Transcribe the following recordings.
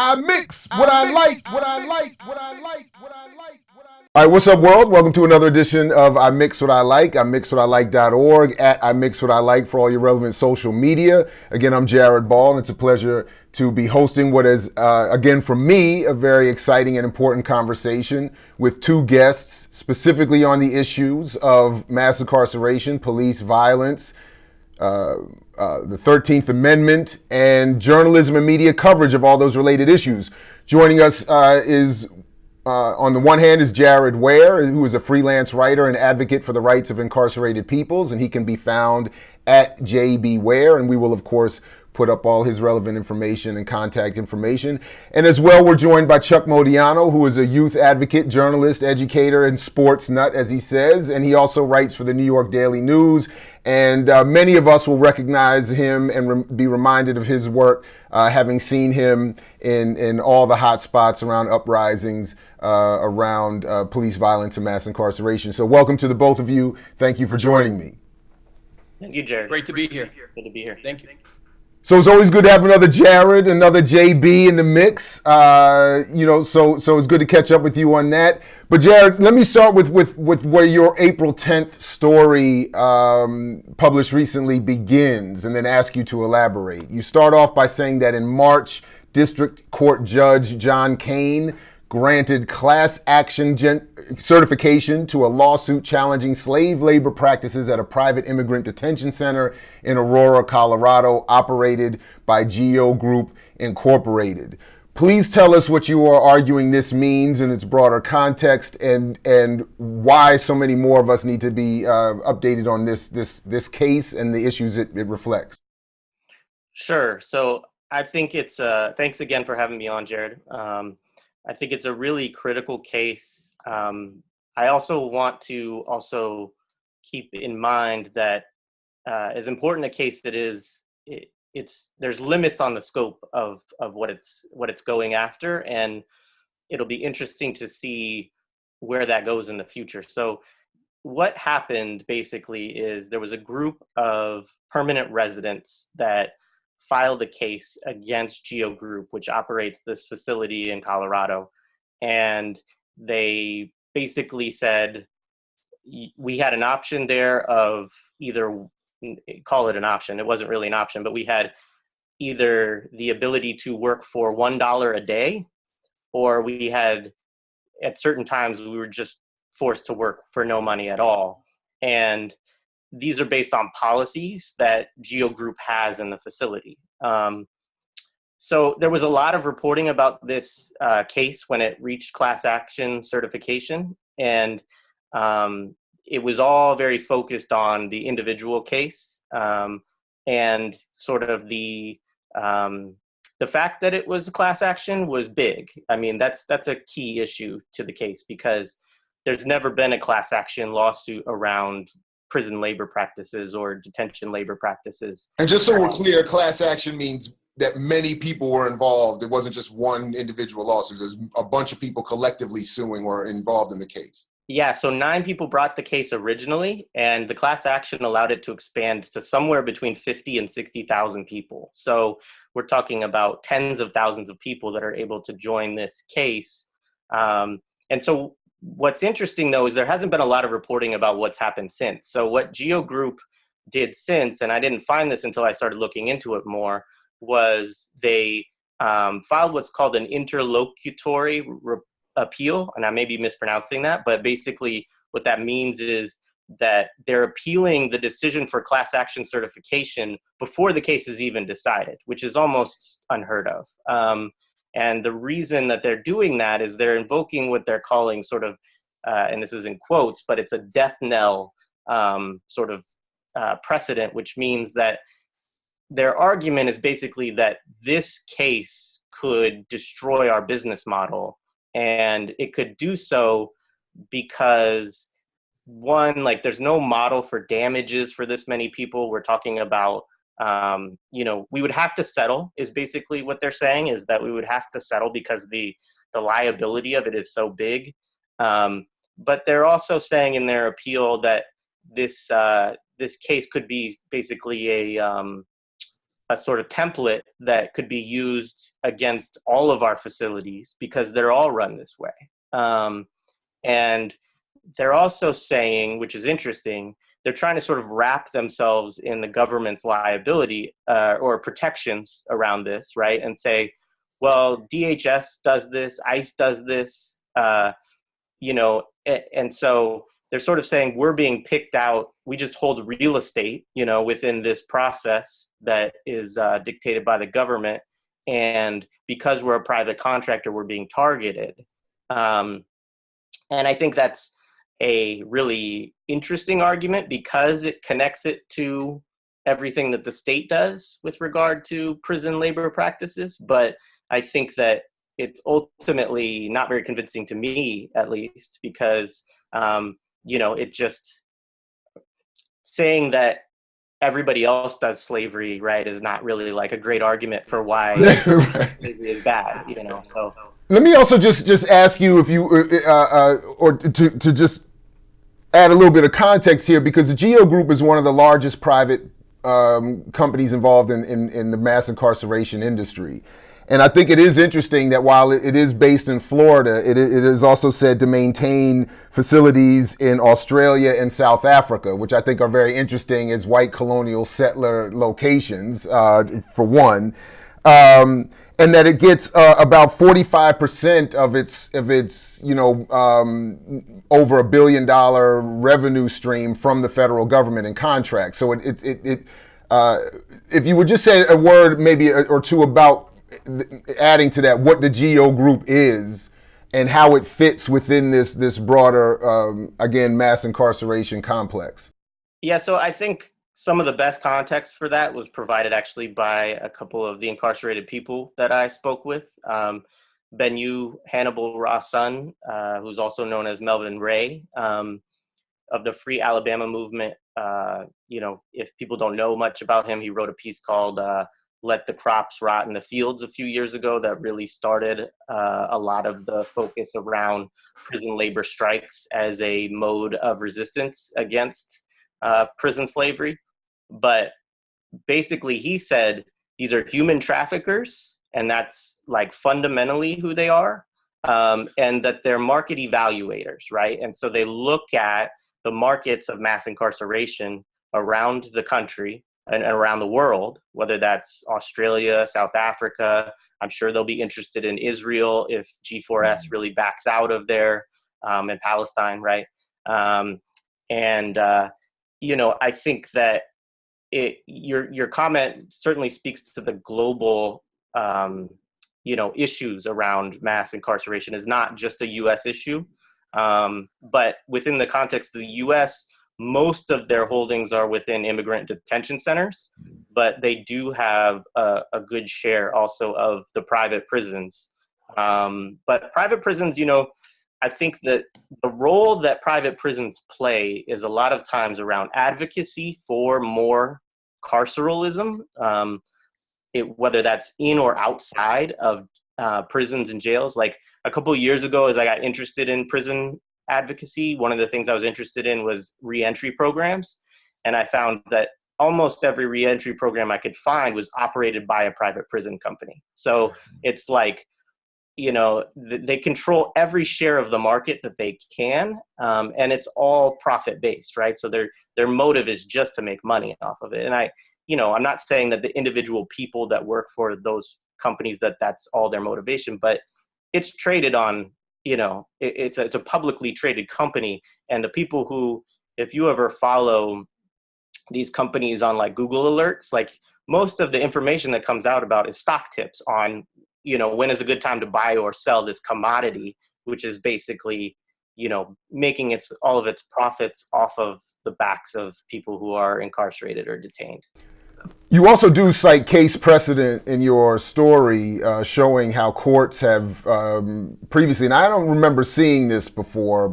I mix what I like, what I like, what I like, what I like, what I like. All right, what's up, world? Welcome to another edition of I Mix What I Like. I Mix What I Like.org at I Mix What I Like for all your relevant social media. Again, I'm Jared Ball, and it's a pleasure to be hosting what is, again, for me, a very exciting and important conversation with two guests, specifically on the issues of mass incarceration, police violence, the 13th Amendment, and journalism and media coverage of all those related issues. Joining us on the one hand, is Jared Ware, who is a freelance writer and advocate for the rights of incarcerated peoples, and he can be found at JB Ware, and we will, of course, put up all his relevant information and contact information. And as well, we're joined by Chuck Modiano, who is a youth advocate, journalist, educator, and sports nut, as he says, and he also writes for the New York Daily News. And many of us will recognize him and be reminded of his work, having seen him in all the hot spots around uprisings, around police violence and mass incarceration. So welcome to the both of you. Thank you for joining me. Thank you, Jared. Great to be here. Good to be here. Thank you. So it's always good to have another Jared, another JB in the mix. So it's good to catch up with you on that. But Jared, let me start with where your April 10th story published recently begins, and then ask you to elaborate. You start off by saying that in March, District Court Judge John Kane granted class action certification to a lawsuit challenging slave labor practices at a private immigrant detention center in Aurora, Colorado, operated by Geo Group Incorporated. Please tell us what you are arguing this means in its broader context, and why so many more of us need to be updated on this case and the issues it reflects. Sure. So I think it's thanks again for having me on, Jared. I think it's a really critical case. I also want to keep in mind that as important a case that is, there's limits on the scope of what it's going after, and it'll be interesting to see where that goes in the future. So what happened basically is there was a group of permanent residents that filed a case against Geo Group, which operates this facility in Colorado. And they basically said, we had an option there of either, call it an option, it wasn't really an option, but we had either the ability to work for $1 a day, or we had, at certain times, we were just forced to work for no money at all. And these are based on policies that Geo Group has in the facility. So there was a lot of reporting about this case when it reached class action certification, and it was all very focused on the individual case, and sort of the fact that it was a class action was big. I mean, that's a key issue to the case, because there's never been a class action lawsuit around prison labor practices or detention labor practices. And just so we're clear, class action means that many people were involved. It wasn't just one individual lawsuit. There's a bunch of people collectively suing or involved in the case. Yeah, so 9 people brought the case originally, and the class action allowed it to expand to somewhere between 50 and 60,000 people. So we're talking about tens of thousands of people that are able to join this case. And so what's interesting, though, is there hasn't been a lot of reporting about what's happened since. So what Geo Group did since, and I didn't find this until I started looking into it more, was they filed what's called an interlocutory appeal, and I may be mispronouncing that, but basically what that means is that they're appealing the decision for class action certification before the case is even decided, which is almost unheard of. And the reason that they're doing that is they're invoking what they're calling sort of, and this is in quotes, but it's a death knell sort of precedent, which means that their argument is basically that this case could destroy our business model. And it could do so because, one, like, there's no model for damages for this many people. We're talking about, we would have to settle, is basically what they're saying, is that we would have to settle because the liability of it is so big. But they're also saying in their appeal that this case could be basically a sort of template that could be used against all of our facilities because they're all run this way. And they're also saying, which is interesting, they're trying to sort of wrap themselves in the government's liability or protections around this, right? And say, well, DHS does this, ICE does this, you know, and so they're sort of saying we're being picked out. We just hold real estate, you know, within this process that is dictated by the government. And because we're a private contractor, we're being targeted. And I think that's a really interesting argument because it connects it to everything that the state does with regard to prison labor practices. But I think that it's ultimately not very convincing to me, at least, because, you know, it just saying that everybody else does slavery, right, is not really like a great argument for why slavery is bad, you know. So let me also just ask you if you, or to just add a little bit of context here, because the GEO Group is one of the largest private companies involved in the mass incarceration industry. And I think it is interesting that while it is based in Florida, it is also said to maintain facilities in Australia and South Africa, which I think are very interesting as white colonial settler locations, for one. And that it gets about 45% of its you know, over $1 billion revenue stream from the federal government in contracts. So if you would just say a word maybe or two about adding to that, what the GEO Group is and how it fits within this broader, again, mass incarceration complex. Yeah, so I think some of the best context for that was provided actually by a couple of the incarcerated people that I spoke with. Benyu Hannibal Ross' son, who's also known as Melvin Ray, of the Free Alabama movement. You know, if people don't know much about him, he wrote a piece called Let the Crops Rot in the Fields a few years ago that really started a lot of the focus around prison labor strikes as a mode of resistance against prison slavery. But basically he said these are human traffickers, and that's like fundamentally who they are, and that they're market evaluators, right? And so they look at the markets of mass incarceration around the country and around the world, whether that's Australia, South Africa. I'm sure they'll be interested in Israel if G4S really backs out of there, in Palestine, right? You know, I think that your comment certainly speaks to the global, you know, issues around mass incarceration. Is not just a U.S. issue, but within the context of the U.S., most of their holdings are within immigrant detention centers, but they do have a good share also of the private prisons. But private prisons, you know, I think that the role that private prisons play is a lot of times around advocacy for more carceralism, whether that's in or outside of prisons and jails. Like a couple of years ago, as I got interested in prison advocacy, one of the things I was interested in was reentry programs. And I found that almost every reentry program I could find was operated by a private prison company. So it's like, you know, they control every share of the market that they can, and it's all profit based, right? So their motive is just to make money off of it. And I'm not saying that the individual people that work for those companies that's all their motivation, but it's traded on, you know, it's a publicly traded company, and the people who, if you ever follow these companies on like Google alerts, like most of the information that comes out about is stock tips on, you know, when is a good time to buy or sell this commodity, which is basically, you know, making all of its profits off of the backs of people who are incarcerated or detained. You also do cite case precedent in your story, showing how courts have previously, and I don't remember seeing this before,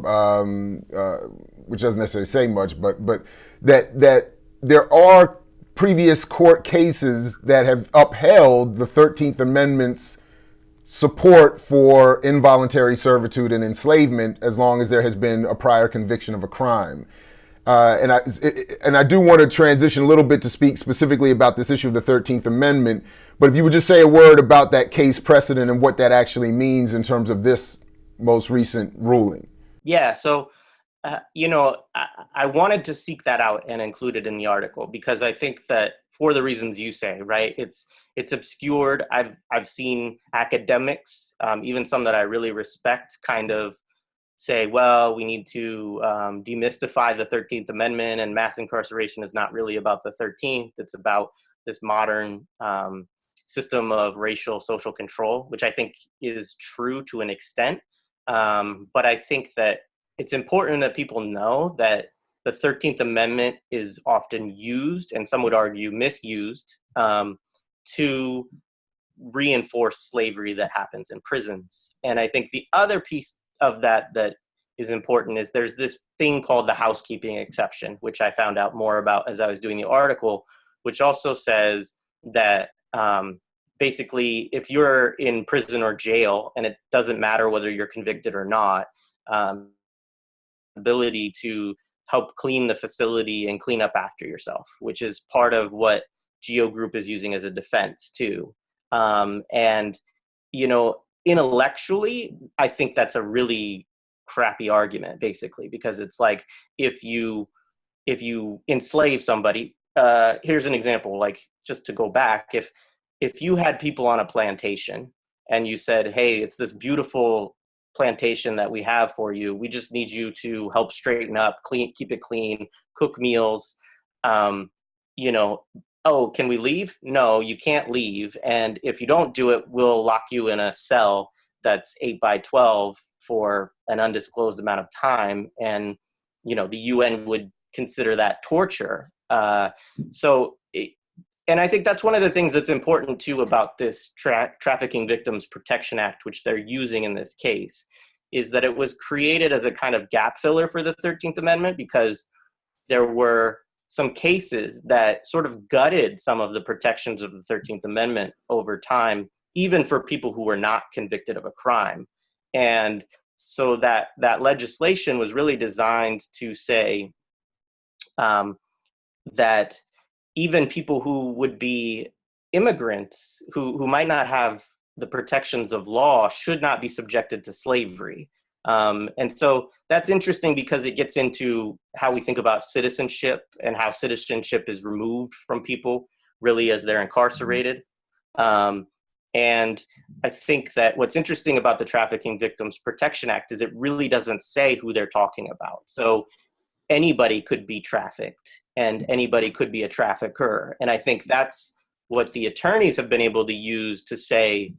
which doesn't necessarily say much, but that there are previous court cases that have upheld the 13th Amendment's support for involuntary servitude and enslavement as long as there has been a prior conviction of a crime. And I do want to transition a little bit to speak specifically about this issue of the 13th Amendment. But if you would just say a word about that case precedent and what that actually means in terms of this most recent ruling. Yeah, so I wanted to seek that out and include it in the article because I think that for the reasons you say, right? It's obscured. I've seen academics, even some that I really respect, kind of say, well, we need to demystify the 13th Amendment, and mass incarceration is not really about the 13th. It's about this modern system of racial social control, which I think is true to an extent. But I think that it's important that people know that the 13th Amendment is often used, and some would argue misused, to reinforce slavery that happens in prisons. And I think the other piece of that is important is there's this thing called the housekeeping exception, which I found out more about as I was doing the article, which also says that basically if you're in prison or jail, and it doesn't matter whether you're convicted or not, ability to help clean the facility and clean up after yourself, which is part of what Geo Group is using as a defense too. And, intellectually, I think that's a really crappy argument, basically, because it's like if you enslave somebody, here's an example, like just to go back, if you had people on a plantation and you said, hey, it's this beautiful plantation that we have for you, we just need you to help straighten up, keep it clean, cook meals, oh, can we leave? No, you can't leave. And if you don't do it, we'll lock you in a cell that's 8 by 12 for an undisclosed amount of time. And, the UN would consider that torture. And I think that's one of the things that's important too about this Trafficking Victims Protection Act, which they're using in this case, is that it was created as a kind of gap filler for the 13th Amendment because there were some cases that sort of gutted some of the protections of the 13th Amendment over time, even for people who were not convicted of a crime. And so that legislation was really designed to say that even people who would be immigrants, who might not have the protections of law, should not be subjected to slavery. And so that's interesting because it gets into how we think about citizenship and how citizenship is removed from people really as they're incarcerated. And I think that what's interesting about the Trafficking Victims Protection Act is it really doesn't say who they're talking about. So anybody could be trafficked and anybody could be a trafficker. And I think that's what the attorneys have been able to use to say,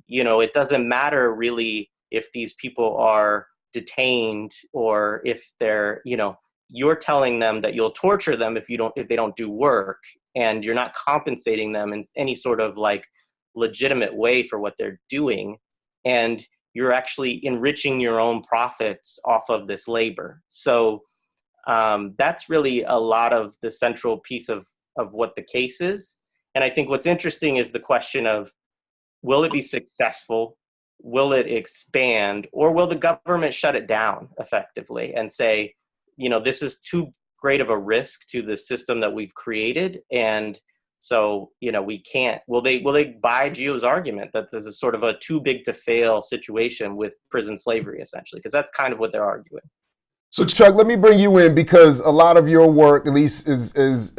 it doesn't matter really if these people are detained or if they're, you're telling them that you'll torture them if they don't do work, and you're not compensating them in any sort of like legitimate way for what they're doing. And you're actually enriching your own profits off of this labor. So that's really a lot of the central piece of what the case is. And I think what's interesting is the question of, will it be successful? Will it expand? Or will the government shut it down effectively and say, this is too great of a risk to the system that we've created, and so we can't. Will they buy Geo's argument that this is sort of a too big to fail situation with prison slavery, essentially? Because that's kind of what they're arguing. So Chuck, let me bring you in because a lot of your work, at least is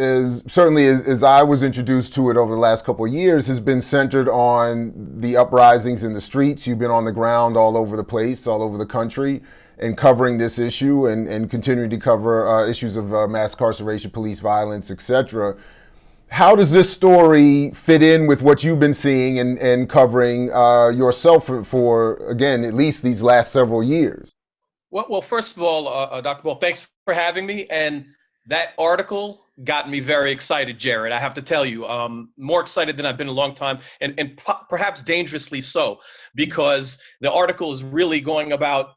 certainly as I was introduced to it over the last couple of years, has been centered on the uprisings in the streets. You've been on the ground all over the place, all over the country, and covering this issue and continuing to cover issues of mass incarceration, police violence, etc. How does this story fit in with what you've been seeing and covering yourself for, again, at least these last several years? Well, first of all, Dr. Ball, thanks for having me. And that article got me very excited, Jared. I have to tell you, more excited than I've been in a long time, and perhaps dangerously so, because the article is really going about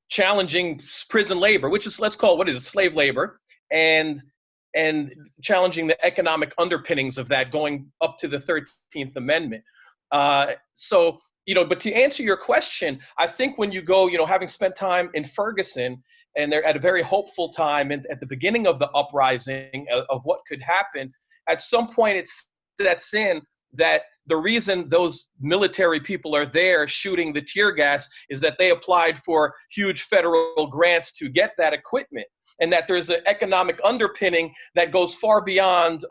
challenging prison labor, which is, let's call it, what is it, slave labor, and challenging the economic underpinnings of that going up to the 13th Amendment. But to answer your question, I think when you go, having spent time in Ferguson and they're at a very hopeful time and at the beginning of the uprising of what could happen. At some point, it sets in that the reason those military people are there shooting the tear gas is that they applied for huge federal grants to get that equipment, and that there's an economic underpinning that goes far beyond,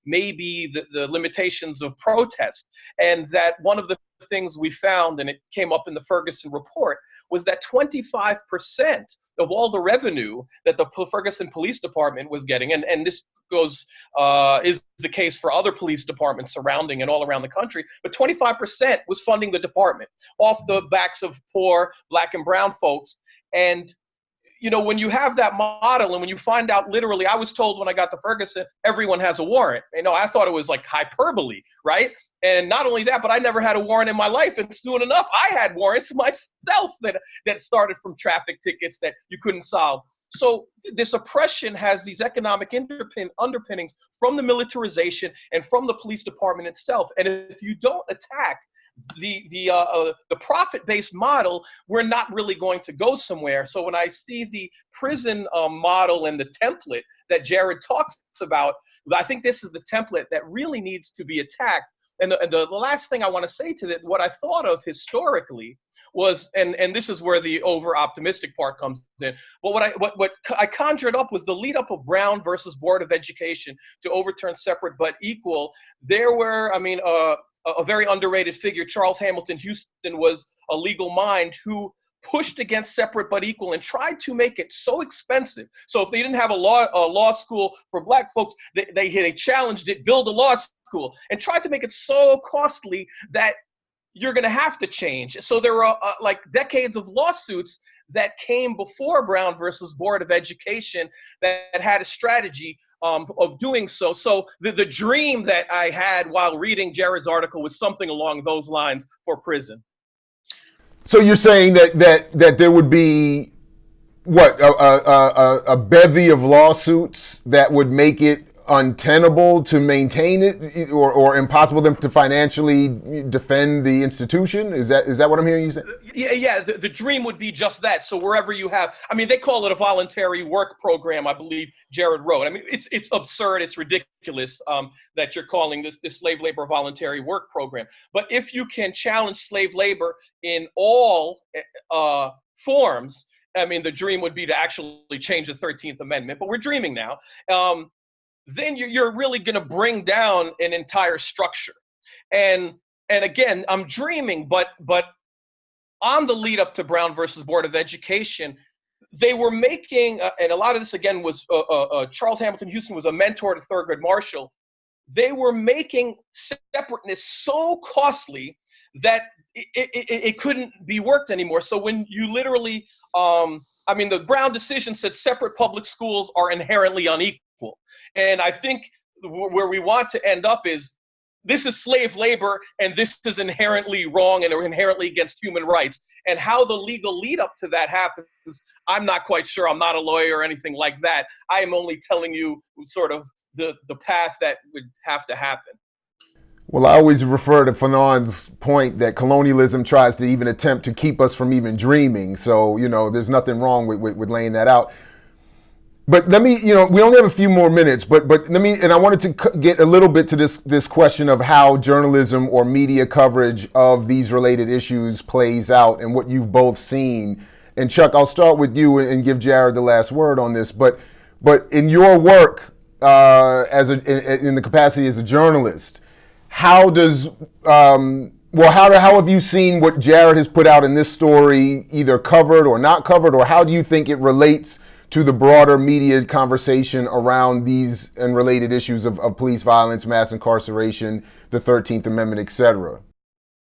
maybe the limitations of protest. And that one of the things we found, and it came up in the Ferguson report, was that 25% of all the revenue that the Ferguson Police Department was getting, and this is the case for other police departments surrounding and all around the country, but 25% was funding the department off the backs of poor Black and brown folks. And when you have that model, and when you find out, literally, I was told when I got to Ferguson, everyone has a warrant. I thought it was like hyperbole, right? And not only that, but I never had a warrant in my life. And soon enough, I had warrants myself that started from traffic tickets that you couldn't solve. So this oppression has these economic underpinnings from the militarization and from the police department itself. And if you don't attack the profit-based model, we're not really going to go somewhere. So when I see the prison model and the template that Jared talks about, I think this is the template that really needs to be attacked. And the last thing I want to say to that, what I thought of historically was, and this is where the over-optimistic part comes in, but what I conjured up was the lead-up of Brown versus Board of Education to overturn separate but equal. There were, a very underrated figure, Charles Hamilton Houston, was a legal mind who pushed against separate but equal and tried to make it so expensive. So if they didn't have a law school for Black folks, they challenged it, build a law school, and tried to make it so costly that you're going to have to change. So there were like decades of lawsuits that came before Brown versus Board of Education that had a strategy of doing so. So the dream that I had while reading Jared's article was something along those lines for prison. So you're saying that there would be what a bevy of lawsuits that would make it untenable to maintain it, or impossible them to financially defend the institution? Is that what I'm hearing you say? Yeah. The dream would be just that. So wherever you have, they call it a voluntary work program, I believe Jared wrote. It's absurd. It's ridiculous that you're calling this slave labor voluntary work program. But if you can challenge slave labor in all forms, the dream would be to actually change the 13th Amendment. But we're dreaming now. Then you're really going to bring down an entire structure. And again, I'm dreaming, but on the lead up to Brown versus Board of Education, they were making, and a lot of this again was, Charles Hamilton Houston was a mentor to Thurgood Marshall. They were making separateness so costly that it couldn't be worked anymore. So when you literally, the Brown decision said separate public schools are inherently unequal. And I think where we want to end up is, this is slave labor, and this is inherently wrong and inherently against human rights. And how the legal lead up to that happens, I'm not quite sure. I'm not a lawyer or anything like that. I am only telling you sort of the path that would have to happen. Well, I always refer to Fanon's point that colonialism tries to even attempt to keep us from even dreaming. So, there's nothing wrong with laying that out. But let me, we only have a few more minutes, but let me, and I wanted to get a little bit to this question of how journalism or media coverage of these related issues plays out and what you've both seen. And Chuck, I'll start with you and give Jared the last word on this. But in your work in the capacity as a journalist, how have you seen what Jared has put out in this story, either covered or not covered, or how do you think it relates to the broader media conversation around these and related issues of police violence, mass incarceration, the 13th Amendment, et cetera?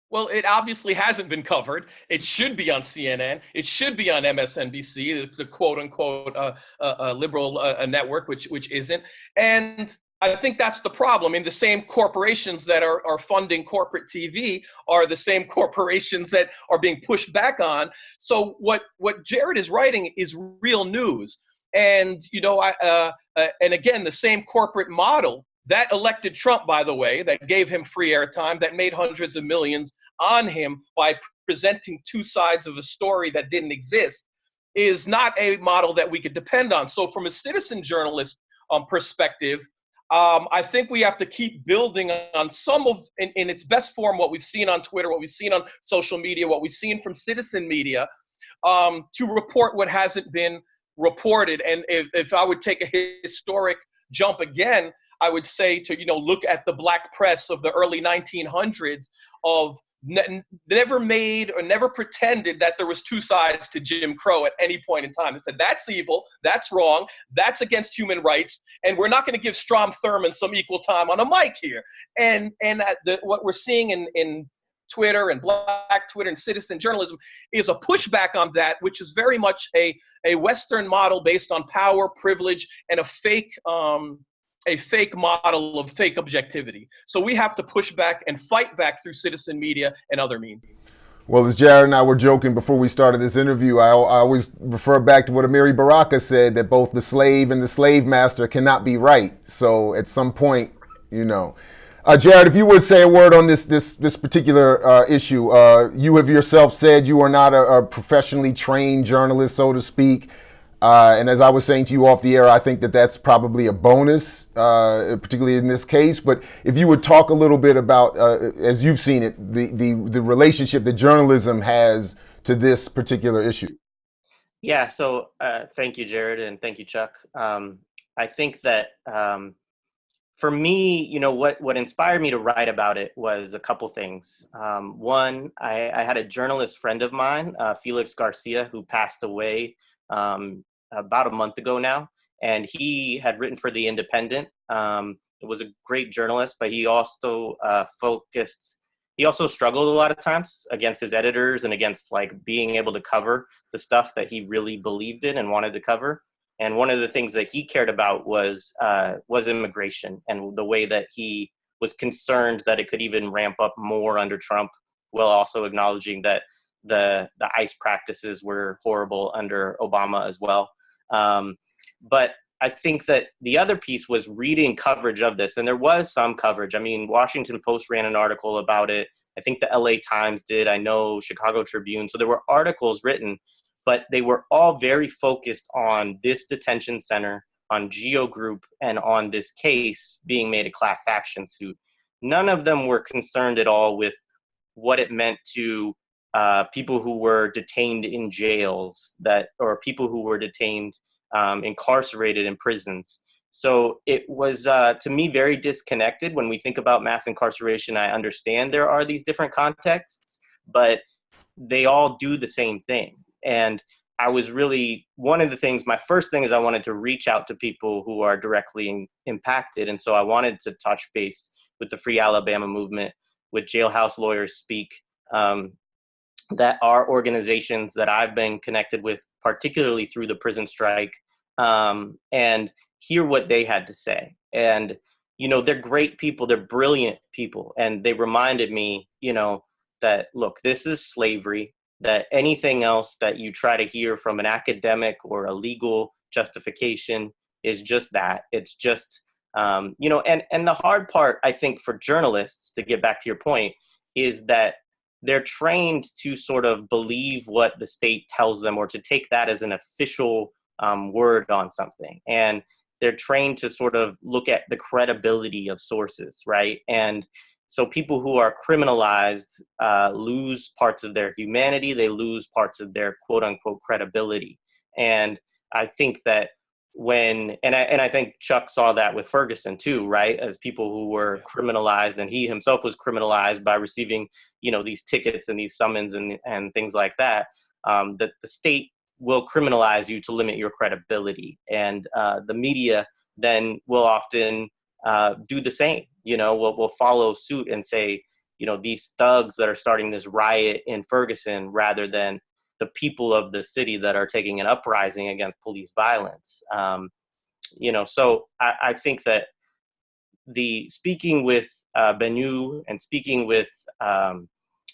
Well, it obviously hasn't been covered. It should be on CNN. It should be on MSNBC, the quote unquote liberal network, which isn't. And I think that's the problem. The same corporations that are funding corporate TV are the same corporations that are being pushed back on. So what Jared is writing is real news. And, and again, the same corporate model that elected Trump, by the way, that gave him free airtime, that made hundreds of millions on him by presenting two sides of a story that didn't exist, is not a model that we could depend on. So from a citizen journalist perspective, I think we have to keep building on some of, in its best form, what we've seen on Twitter, what we've seen on social media, what we've seen from citizen media, to report what hasn't been reported. And if I would take a historic jump again, I would say to, look at the black press of the early 1900s of never made or never pretended that there was two sides to Jim Crow at any point in time. They said, that's evil, that's wrong, that's against human rights, and we're not going to give Strom Thurmond some equal time on a mic here. And what we're seeing in Twitter and Black Twitter and citizen journalism is a pushback on that, which is very much a Western model based on power, privilege, and a fake model of fake objectivity. So we have to push back and fight back through citizen media and other means. Well, as Jared and I were joking before we started this interview, I always refer back to what Amiri Baraka said, that both the slave and the slave master cannot be right. So at some point, Jared, if you would say a word on this particular issue, you have yourself said you are not a professionally trained journalist, so to speak. And as I was saying to you off the air, I think that that's probably a bonus, particularly in this case. But if you would talk a little bit about, as you've seen it, the relationship that journalism has to this particular issue. Yeah, so thank you, Jared, and thank you, Chuck. I think that for me, what inspired me to write about it was a couple things. One, I had a journalist friend of mine, Felix Garcia, who passed away about a month ago now, and he had written for The Independent. It was a great journalist, but he also he also struggled a lot of times against his editors and against being able to cover the stuff that he really believed in and wanted to cover. And one of the things that he cared about was immigration, and the way that he was concerned that it could even ramp up more under Trump, while also acknowledging that the ICE practices were horrible under Obama as well. But I think that the other piece was reading coverage of this, and there was some coverage. I mean, Washington Post ran an article about it. I think the LA Times did. I know Chicago Tribune. So there were articles written, but they were all very focused on this detention center, on Geo Group, and on this case being made a class action suit. None of them were concerned at all with what it meant to people who were detained in jails, or people who were detained, incarcerated in prisons. So it was, to me, very disconnected. When we think about mass incarceration, I understand there are these different contexts, but they all do the same thing. And I was really, one of the things, my first thing is I wanted to reach out to people who are directly impacted. And so I wanted to touch base with the Free Alabama movement, with Jailhouse Lawyers Speak, that are organizations that I've been connected with, particularly through the prison strike, and hear what they had to say. And, they're great people, they're brilliant people. And they reminded me, that, look, this is slavery, that anything else that you try to hear from an academic or a legal justification is just that. It's just, and the hard part, I think, for journalists, to get back to your point, is that they're trained to sort of believe what the state tells them, or to take that as an official word on something. And they're trained to sort of look at the credibility of sources, right? And so people who are criminalized lose parts of their humanity. They lose parts of their quote unquote credibility. And I think that I think Chuck saw that with Ferguson too, right? As people who were criminalized, and he himself was criminalized by receiving, these tickets and these summons and things like that, that the state will criminalize you to limit your credibility. And the media then will often do the same, will follow suit and say, these thugs that are starting this riot in Ferguson, rather than the people of the city that are taking an uprising against police violence. So I think that speaking with Benu and speaking with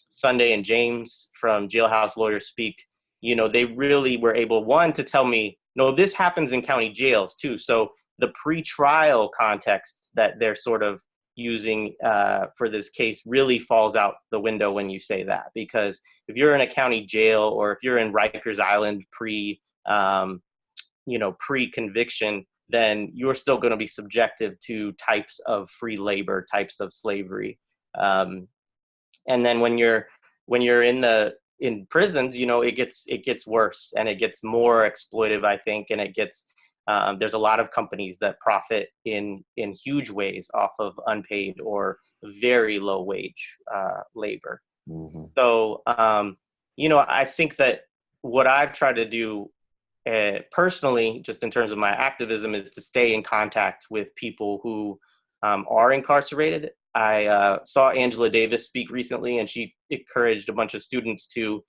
Sunday and James from Jailhouse Lawyers Speak, they really were able, one, to tell me, no, this happens in county jails too. So the pre-trial context that they're sort of using for this case really falls out the window when you say that. Because if you're in a county jail, or if you're in Rikers Island pre-conviction, then you're still going to be subjective to types of free labor, types of slavery. And then when you're in prisons, it gets worse, and it gets more exploitive, I think, and it gets there's a lot of companies that profit in huge ways off of unpaid or very low wage labor. Mm-hmm. So I think that what I've tried to do personally, just in terms of my activism, is to stay in contact with people who are incarcerated. I saw Angela Davis speak recently, and she encouraged a bunch of students to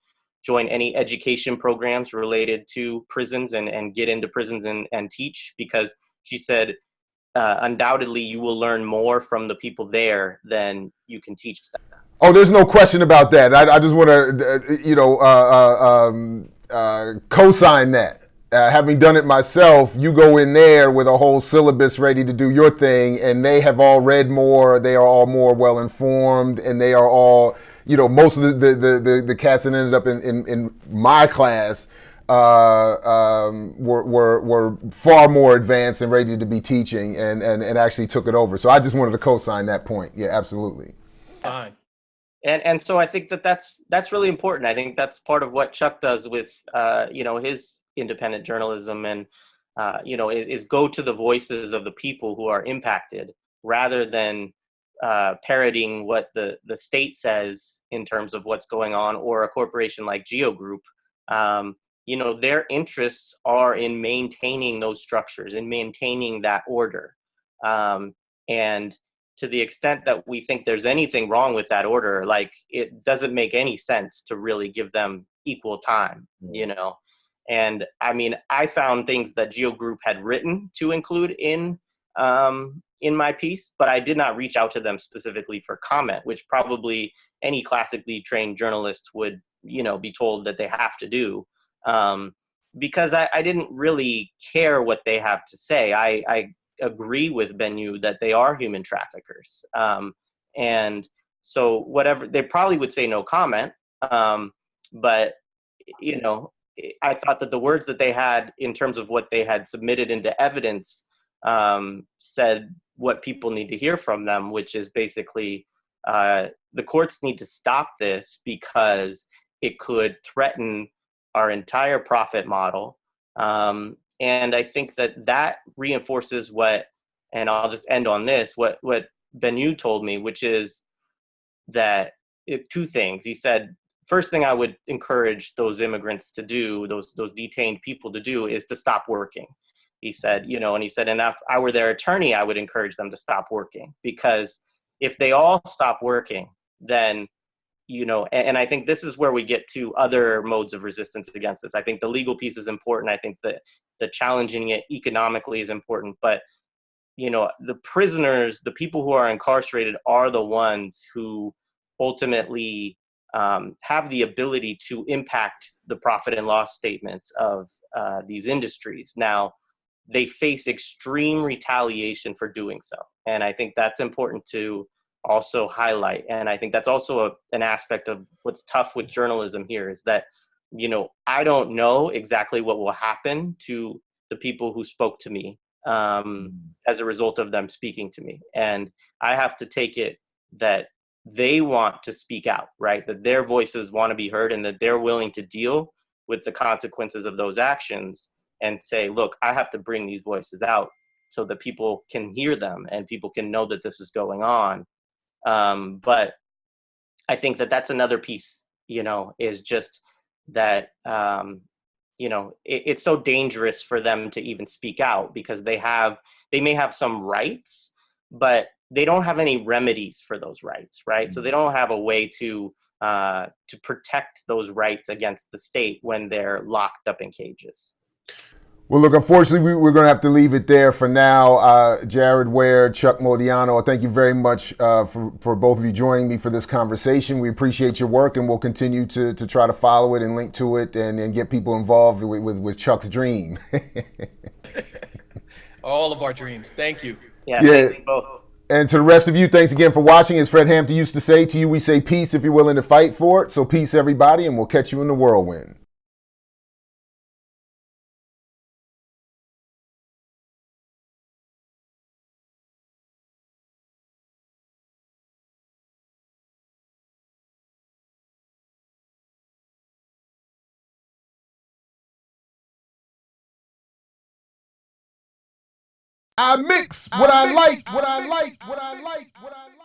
join any education programs related to prisons and get into prisons and teach, because she said, undoubtedly, you will learn more from the people there than you can teach them. Oh, there's no question about that. I just want to, co-sign that. Having done it myself, you go in there with a whole syllabus ready to do your thing, and they have all read more, they are all more well-informed, and they are all, most of the cats that ended up in my class were far more advanced and ready to be teaching and actually took it over. So I just wanted to co-sign that point. Yeah, absolutely. Fine. And so I think that's really important. I think that's part of what Chuck does with his independent journalism, and is go to the voices of the people who are impacted, rather than parroting what the state says in terms of what's going on, or a corporation like Geo Group. Their interests are in maintaining those structures and maintaining that order. And to the extent that we think there's anything wrong with that order, like, it doesn't make any sense to really give them equal time, And I mean, I found things that Geo Group had written to include in my piece, but I did not reach out to them specifically for comment, which probably any classically trained journalist would, be told that they have to do. Because I didn't really care what they have to say. I agree with Benyu that they are human traffickers. And so whatever, they probably would say no comment. But, I thought that the words that they had in terms of what they had submitted into evidence said what people need to hear from them, which is basically the courts need to stop this because it could threaten our entire profit model. And I think that reinforces and I'll just end on this, what Benyu told me, which is that two things. He said, first thing I would encourage those immigrants to do, those detained people to do, is to stop working. He said, and he said, and if I were their attorney, I would encourage them to stop working, because if they all stop working, then, and I think this is where we get to other modes of resistance against this. I think the legal piece is important. I think that the challenging it economically is important, but the prisoners, the people who are incarcerated, are the ones who ultimately have the ability to impact the profit and loss statements of these industries. Now, they face extreme retaliation for doing so. And I think that's important to also highlight. And I think that's also an aspect of what's tough with journalism here, is that, I don't know exactly what will happen to the people who spoke to me as a result of them speaking to me. And I have to take it that they want to speak out, right? That their voices want to be heard, and that they're willing to deal with the consequences of those actions and say, look, I have to bring these voices out so that people can hear them and people can know that this is going on. But I think that that's another piece, is just that, it's so dangerous for them to even speak out, because they may have some rights, but they don't have any remedies for those rights, right? So they don't have a way to protect those rights against the state when they're locked up in cages. Well, look, unfortunately, we're going to have to leave it there for now. Jared, Ware, Chuck Modiano, thank you very much for both of you joining me for this conversation. We appreciate your work, and we'll continue to try to follow it and link to it and get people involved with Chuck's dream. All of our dreams. Thank you. Yeah. Thank you both. And to the rest of you, thanks again for watching. As Fred Hampton used to say, to you we say peace if you're willing to fight for it. So peace, everybody, and we'll catch you in the whirlwind. I mix what I like, what I like, what I like, what I like.